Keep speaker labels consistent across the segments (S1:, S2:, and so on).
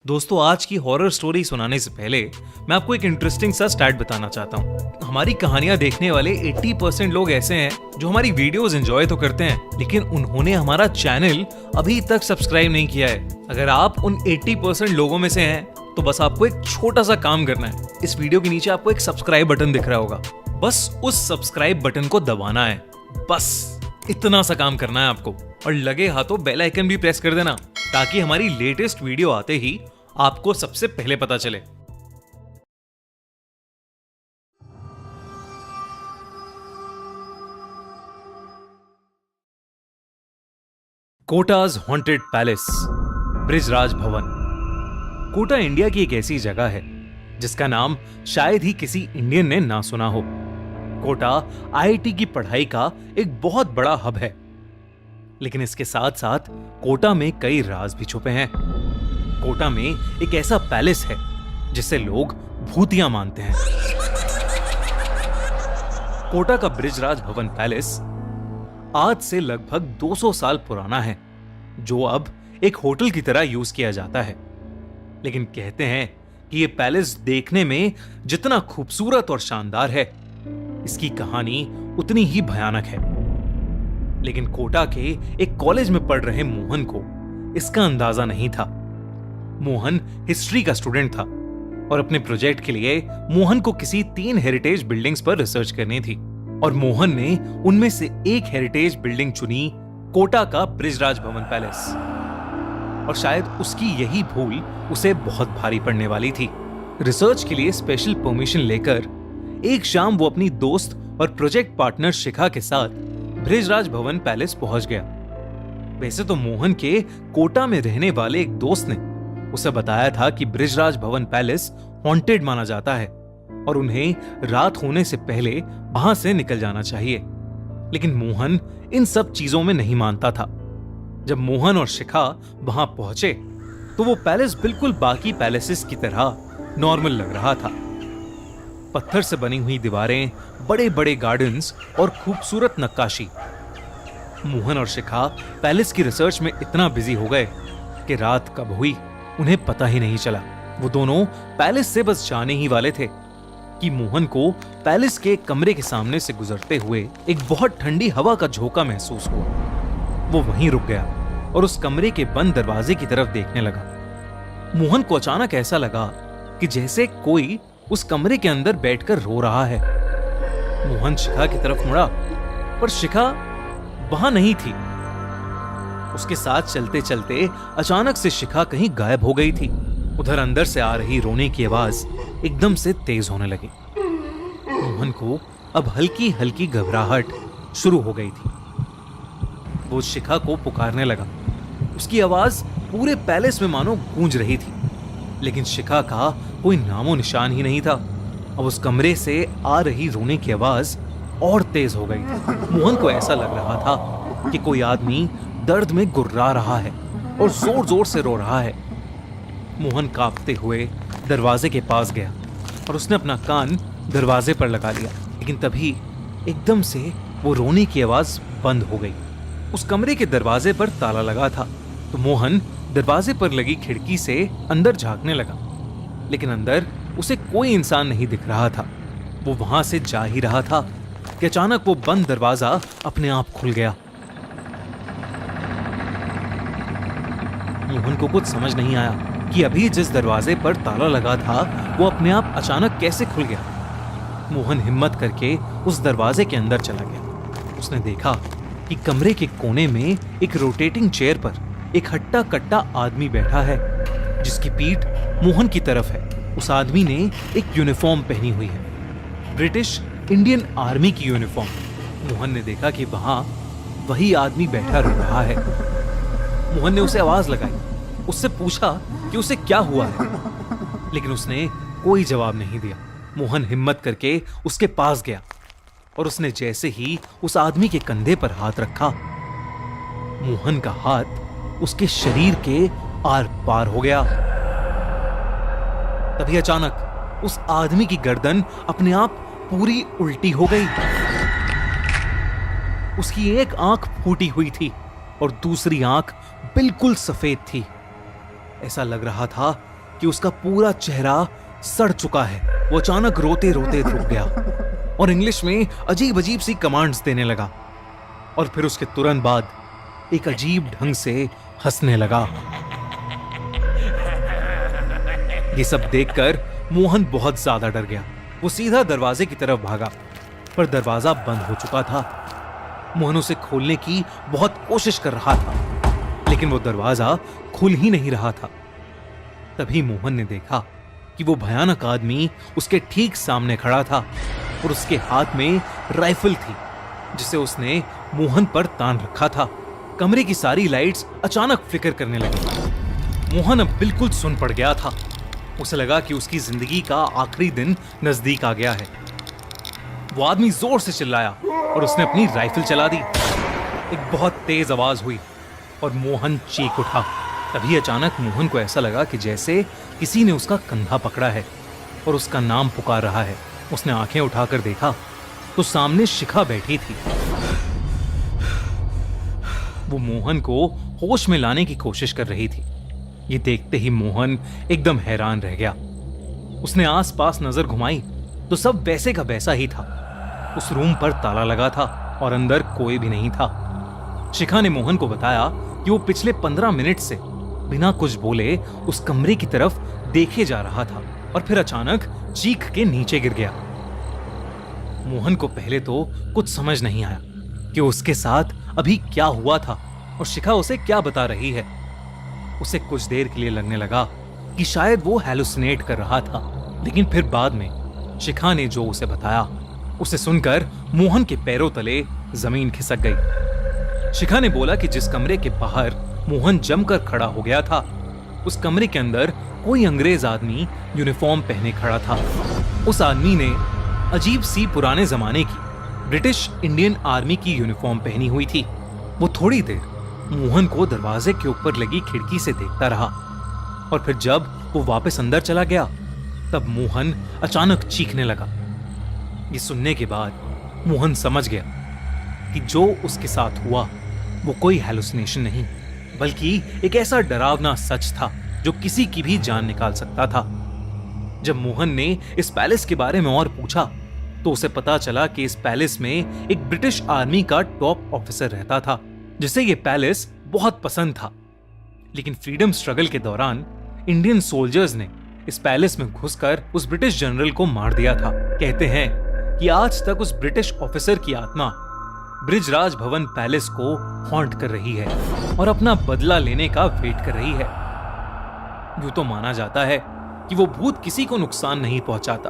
S1: दोस्तों, आज की हॉरर स्टोरी सुनाने से पहले मैं आपको एक इंटरेस्टिंग सा स्टैट बताना चाहता हूँ। हमारी कहानियां देखने वाले 80% लोग ऐसे हैं जो हमारी वीडियोस एंजॉय तो करते हैं, लेकिन उन्होंने हमारा चैनल अभी तक सब्सक्राइब नहीं किया है। अगर आप उन 80% लोगों में से हैं, तो बस आपको एक छोटा सा काम करना है। इस वीडियो के नीचे आपको एक सब्सक्राइब बटन दिख रहा होगा, बस उस सब्सक्राइब बटन को दबाना है। बस इतना सा काम करना है आपको, और लगे हाथों बेल आइकन भी प्रेस कर देना, ताकि हमारी लेटेस्ट वीडियो आते ही आपको सबसे पहले पता चले। कोटाज हॉन्टेड पैलेस, बृजराज भवन। कोटा इंडिया की एक ऐसी जगह है जिसका नाम शायद ही किसी इंडियन ने ना सुना हो। कोटा आईआईटी की पढ़ाई का एक बहुत बड़ा हब है, लेकिन इसके साथ साथ कोटा में कई राज भी छुपे हैं। कोटा में एक ऐसा पैलेस है जिसे लोग भूतिया मानते हैं। कोटा का बृजराज भवन पैलेस आज से लगभग 200 साल पुराना है, जो अब एक होटल की तरह यूज किया जाता है। लेकिन कहते हैं कि यह पैलेस देखने में जितना खूबसूरत और शानदार है, इसकी कहानी उतनी ही भयानक है। लेकिन कोटा के एक कॉलेज में पढ़ रहे मोहन को इसका अंदाजा नहीं था। मोहन हिस्ट्री का स्टूडेंट था और अपने प्रोजेक्ट के लिए मोहन को किसी 3 हेरिटेज बिल्डिंग्स पर रिसर्च करनी थी, और मोहन ने उनमें से एक हेरिटेज बिल्डिंग चुनी, कोटा का बृजराज भवन पैलेस। और शायद उसकी यही भूल उसे बहुत भारी पड़ने वाली थी। रिसर्च के लिए स्पेशल परमिशन लेकर एक शाम वो अपनी दोस्त और प्रोजेक्ट पार्टनर शिखा के साथ बृजराज भवन पैलेस पहुंच गया। वैसे तो मोहन के कोटा में रहने वाले एक दोस्त ने उसे बताया था कि बृजराज भवन पैलेस हॉन्टेड माना जाता है और उन्हें रात होने से पहले वहां से निकल जाना चाहिए। लेकिन मोहन इन सब चीजों में नहीं मानता था। जब मोहन और शिखा वहां पहुंचे तो वो पैलेस बिल्कुल बाकी पैलेसेस की तरह नॉर्मल लग रहा था। पत्थर से बनी हुई दीवारें, बड़े बड़े गार्डन्स और खूबसूरत नक्काशी। मोहन और शिखा पैलेस की रिसर्च में इतना बिजी हो गए कि रात कब हुई उन्हें पता ही नहीं चला। वो दोनों पैलेस से बस जाने ही वाले थे कि मोहन को पैलेस के कमरे के सामने से गुजरते हुए एक बहुत ठंडी हवा का झोंका महसूस हुआ। वो वहीं रुक गया और उस कमरे के बंद दरवाजे की तरफ देखने लगा। मोहन को अचानक ऐसा लगा कि जैसे कोई उस कमरे के अंदर बैठकर रो रहा है। मोहन शिखा की तरफ मुड़ा, पर शिखा वहां नहीं थी। उसके साथ चलते चलते अचानक से शिखा कहीं गायब हो गई थी। उधर अंदर से आ रही रोने की आवाज एकदम से तेज होने लगी। मोहन को अब हल्की हल्की घबराहट शुरू हो गई थी। वो शिखा को पुकारने लगा। उसकी आवाज पूरे पैलेस में मानो गूंज रही थी, लेकिन शिखा का कोई नामो निशान ही नहीं था। अब उस कमरे से आ रही रोने की आवाज और तेज हो गई थी। मोहन को ऐसा लग रहा था कि कोई आदमी दर्द में गुर्रा रहा है और जोर जोर से रो रहा है। मोहन कांपते हुए दरवाजे के पास गया और उसने अपना कान दरवाजे पर लगा लिया। लेकिन तभी एकदम से वो रोने की आवाज बंद हो गई। उस कमरे के दरवाजे पर ताला लगा था, तो मोहन दरवाजे पर लगी खिड़की से अंदर झांकने लगा, लेकिन अंदर उसे कोई इंसान नहीं दिख रहा था। वो वहां से जा ही रहा था कि अचानक वो बंद दरवाजा अपने आप खुल गया। मोहन को कुछ समझ नहीं आया कि अभी जिस दरवाजे पर ताला लगा था वो अपने आप अचानक कैसे खुल गया। मोहन हिम्मत करके उस दरवाजे के अंदर चला गया। उसने देखा कि कमरे के कोने में एक रोटेटिंग चेयर पर एक हट्टा कट्टा आदमी बैठा है, जिसकी पीठ मोहन की तरफ है। उस आदमी ने एक यूनिफॉर्म पहनी हुई है, ब्रिटिश इंडियन आर्मी की यूनिफॉर्म। मोहन ने देखा कि वहां वही आदमी बैठा रो रहा है। मोहन ने उसे आवाज लगाई, उससे पूछा कि उसे क्या हुआ है, लेकिन उसने कोई जवाब नहीं दिया। मोहन हिम्मत करके उसके पास गया और उसने जैसे ही उस आदमी के कंधे पर हाथ रखा, मोहन का हाथ उसके शरीर के आर पार हो गया। तभी अचानक उस आदमी की गर्दन अपने आप पूरी उल्टी हो गई। उसकी एक आंख फूटी हुई थी और दूसरी आंख बिल्कुल सफेद थी। ऐसा लग रहा था कि उसका पूरा चेहरा सड़ चुका है। वो अचानक रोते रोते रुक गया और इंग्लिश में अजीब अजीब सी कमांड्स देने लगा और फिर उसके तुरंत बाद एक अजीब ढंग से हंसने लगा। ये सब देखकर मोहन बहुत ज्यादा डर गया। वो सीधा दरवाजे की तरफ भागा, पर दरवाजा बंद हो चुका था। मोहन उसे खोलने की बहुत कोशिश कर रहा था, लेकिन वो दरवाजा खुल ही नहीं रहा था। तभी मोहन ने देखा कि वो भयानक आदमी उसके ठीक सामने खड़ा था और उसके हाथ में राइफल थी जिसे उसने मोहन पर तान रखा था। कमरे की सारी लाइट्स अचानक फ्लिकर करने लगी। मोहन अब बिल्कुल सुन पड़ गया था। उसे लगा कि उसकी जिंदगी का आखिरी दिन नजदीक आ गया है। वो आदमी जोर से चिल्लाया और उसने अपनी राइफल चला दी। एक बहुत तेज आवाज हुई और मोहन चीख उठा। तभी अचानक मोहन को ऐसा लगा कि जैसे किसी ने उसका कंधा पकड़ा है और उसका नाम पुकार रहा है। उसने आंखें उठाकर देखा तो सामने शिखा बैठी थी। वो मोहन को होश में लाने की कोशिश कर रही थी। ये देखते ही मोहन एकदम हैरान रह गया। उसने आसपास नजर घुमाई तो सब वैसे का वैसा ही था। उस रूम पर ताला लगा था और अंदर कोई भी नहीं था। शिखा ने मोहन को बताया कि वो पिछले 15 मिनट से बिना कुछ बोले उस कमरे की तरफ देखे जा रहा था और फिर अचानक चीख के नीचे गिर गया। मोहन को पहले तो कुछ समझ नहीं आया कि उसके साथ अभी क्या हुआ था और शिखा उसे क्या बता रही है। उसे कुछ देर के लिए लगने लगा कि शायद वो हैलुसिनेट कर रहा था, लेकिन फिर बाद में शिखा ने जो उसे बताया उसे सुनकर मोहन के पैरों तले जमीन खिसक गई। शिखा ने बोला कि जिस कमरे के बाहर मोहन जमकर खड़ा हो गया था, उस कमरे के अंदर कोई अंग्रेज आदमी यूनिफॉर्म पहने खड़ा था। उस आदमी ने अजीब सी पुराने जमाने की ब्रिटिश इंडियन आर्मी की यूनिफॉर्म पहनी हुई थी। वो थोड़ी देर मोहन को दरवाजे के ऊपर लगी खिड़की से देखता रहा और फिर जब वो वापस अंदर चला गया तब मोहन अचानक चीखने लगा। ये सुनने के बाद मोहन समझ गया कि जो उसके साथ हुआ वो कोई हैलुसिनेशन नहीं, बल्कि एक ऐसा डरावना सच था जो किसी की भी जान निकाल सकता था। जब मोहन ने इस पैलेस के बारे में और पूछा तो उसे पता चला कि इस पैलेस में एक ब्रिटिश आर्मी का टॉप ऑफिसर रहता था जिसे ये पैलेस बहुत पसंद था। लेकिन फ्रीडम स्ट्रगल के दौरान इंडियन सोल्जर्स ने इस पैलेस में घुसकर उस ब्रिटिश जनरल को मार दिया था। कहते हैं कि आज तक उस ब्रिटिश ऑफिसर की आत्मा ब्रिजराज भवन पैलेस को हॉन्ट कर रही है और अपना बदला लेने का वेट कर रही है। यूं तो माना जाता है कि वो भूत किसी को नुकसान नहीं पहुंचाता,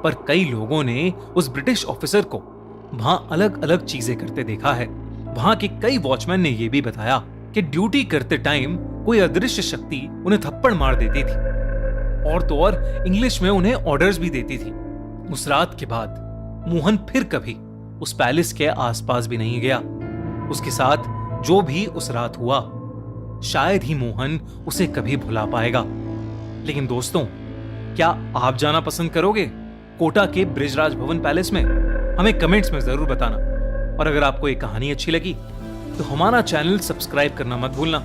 S1: पर कई लोगों ने उस ब्रिटिश ऑफिसर को वहां अलग अलग चीजें करते देखा है। वहां के कई वॉचमैन ने यह भी बताया कि ड्यूटी करते टाइम कोई अदृश्य शक्ति उन्हें थप्पड़ मार देती थी और तो और इंग्लिश में उन्हें ऑर्डर्स भी देती थी। उस रात के बाद मोहन फिर कभी उस पैलेस के आसपास भी नहीं गया। उसके साथ जो भी उस रात हुआ शायद ही मोहन उसे कभी भुला पाएगा। लेकिन दोस्तों, क्या आप जाना पसंद करोगे कोटा के ब्रिजराज भवन पैलेस में? हमें कमेंट्स में जरूर बताना। और अगर आपको ये कहानी अच्छी लगी तो हमारा चैनल सब्सक्राइब करना मत भूलना।